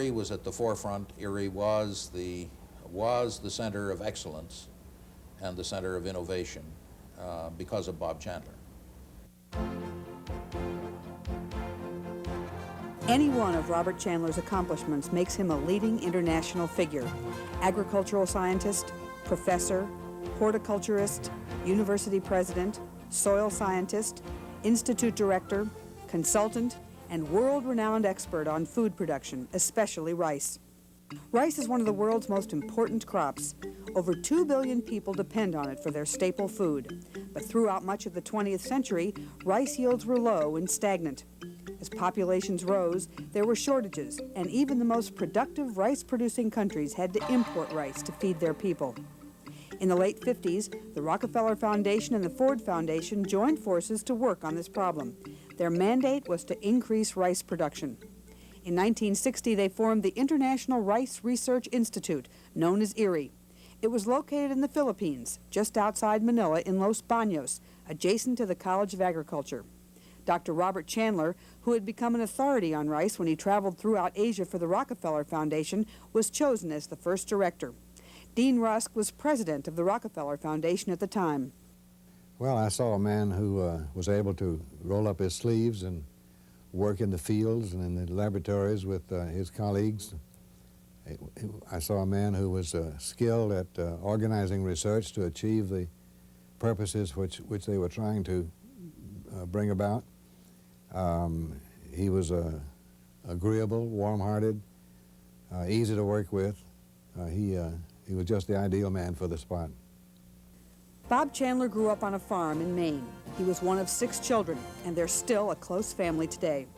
Erie was at the forefront. Erie was the center of excellence and the center of innovation because of Bob Chandler. Any one of Robert Chandler's accomplishments makes him a leading international figure. Agricultural scientist, professor, horticulturist, university president, soil scientist, institute director, consultant, and world-renowned expert on food production, especially rice. Rice is one of the world's most important crops. Over 2 billion people depend on it for their staple food. But throughout much of the 20th century, rice yields were low and stagnant. As populations rose, there were shortages, and even the most productive rice-producing countries had to import rice to feed their people. In the late 50s, the Rockefeller Foundation and the Ford Foundation joined forces to work on this problem. Their mandate was to increase rice production. In 1960, they formed the International Rice Research Institute, known as IRRI. It was located in the Philippines, just outside Manila in Los Baños, adjacent to the College of Agriculture. Dr. Robert Chandler, who had become an authority on rice when he traveled throughout Asia for the Rockefeller Foundation, was chosen as the first director. Dean Rusk was president of the Rockefeller Foundation at the time. Well, I saw a man who was able to roll up his sleeves and work in the fields and in the laboratories with his colleagues. I saw a man who was skilled at organizing research to achieve the purposes which they were trying to bring about. He was agreeable, warm-hearted, easy to work with. He was just the ideal man for the spot. Bob Chandler grew up on a farm in Maine. He was one of 6 children, and they're still a close family today.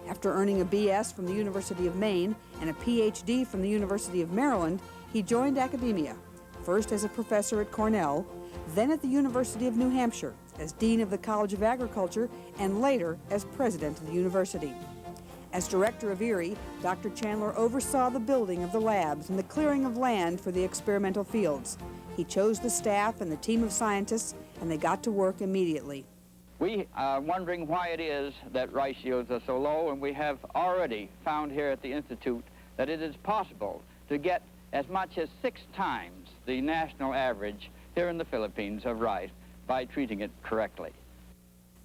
After earning a BS from the University of Maine and a PhD from the University of Maryland, he joined academia, first as a professor at Cornell, then at the University of New Hampshire as Dean of the College of Agriculture, and later as president of the university. As director of IRRI, Dr. Chandler oversaw the building of the labs and the clearing of land for the experimental fields. He chose the staff and the team of scientists, and they got to work immediately. We are wondering why it is that rice yields are so low, and we have already found here at the Institute that it is possible to get as much as 6 times the national average here in the Philippines of rice by treating it correctly.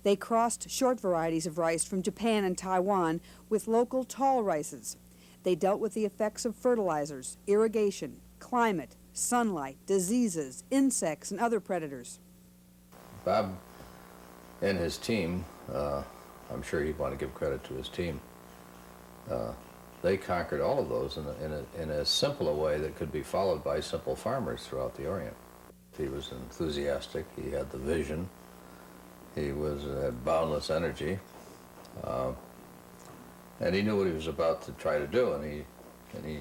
They crossed short varieties of rice from Japan and Taiwan with local tall rices. They dealt with the effects of fertilizers, irrigation, climate, sunlight, diseases, insects, and other predators. Bob and his team, I'm sure he'd want to give credit to his team, they conquered all of those in a simple a way that could be followed by simple farmers throughout the Orient. He was enthusiastic, he had the vision, he had boundless energy, and he knew what he was about to try to do, and he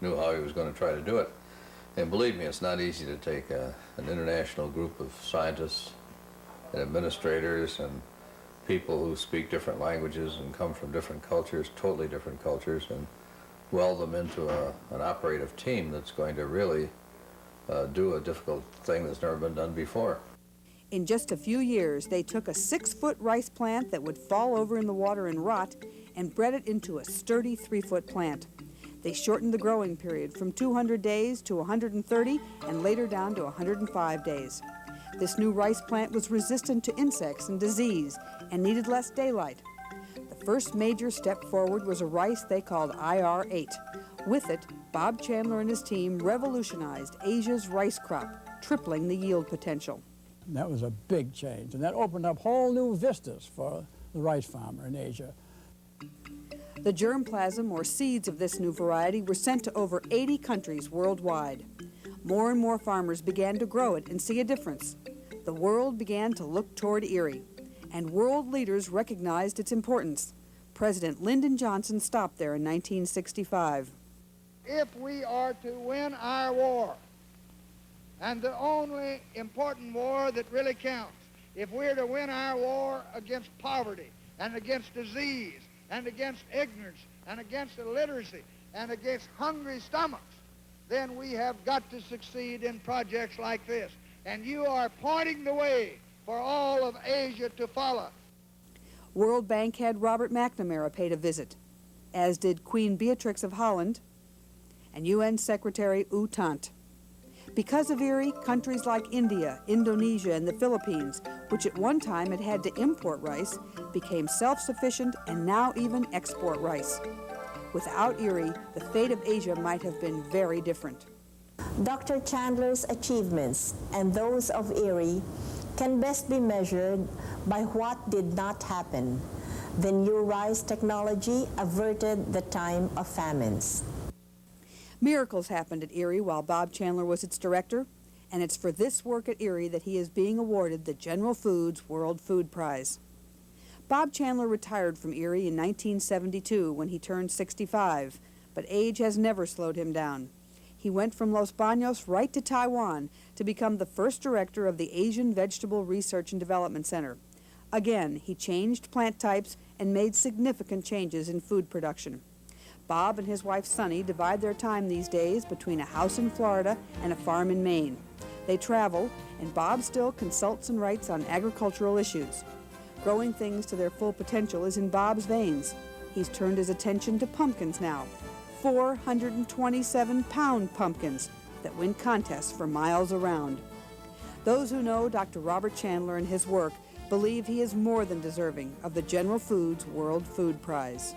knew how he was going to try to do it. And believe me, it's not easy to take an international group of scientists and administrators and people who speak different languages and come from different cultures, totally different cultures, and weld them into an operative team that's going to really do a difficult thing that's never been done before. In just a few years, they took a 6-foot rice plant that would fall over in the water and rot and bred it into a sturdy 3-foot plant. They shortened the growing period from 200 days to 130 and later down to 105 days. This new rice plant was resistant to insects and disease and needed less daylight. The first major step forward was a rice they called IR8. With it, Bob Chandler and his team revolutionized Asia's rice crop, tripling the yield potential. That was a big change, and that opened up whole new vistas for the rice farmer in Asia. The germplasm, or seeds, of this new variety were sent to over 80 countries worldwide. More and more farmers began to grow it and see a difference. The world began to look toward IRRI, and world leaders recognized its importance. President Lyndon Johnson stopped there in 1965. If we are to win our war, and the only important war that really counts, if we're to win our war against poverty and against disease and against ignorance and against illiteracy and against hungry stomachs, then we have got to succeed in projects like this. And you are pointing the way for all of Asia to follow. World Bank head Robert McNamara paid a visit. as did Queen Beatrix of Holland and UN Secretary U Thant. Because of Erie, countries like India, Indonesia, and the Philippines, which at one time had had to import rice, became self-sufficient and now even export rice. Without Erie, the fate of Asia might have been very different. Dr. Chandler's achievements and those of Erie can best be measured by what did not happen. The new rice technology averted the time of famines. Miracles happened at Erie while Bob Chandler was its director, and it's for this work at Erie that he is being awarded the General Foods World Food Prize. Bob Chandler retired from Erie in 1972 when he turned 65, but age has never slowed him down. He went from Los Baños right to Taiwan to become the first director of the Asian Vegetable Research and Development Center. Again, he changed plant types and made significant changes in food production. Bob and his wife Sunny divide their time these days between a house in Florida and a farm in Maine. They travel, and Bob still consults and writes on agricultural issues. Growing things to their full potential is in Bob's veins. He's turned his attention to pumpkins now. 427-pound pumpkins that win contests for miles around. Those who know Dr. Robert Chandler and his work believe he is more than deserving of the General Foods World Food Prize.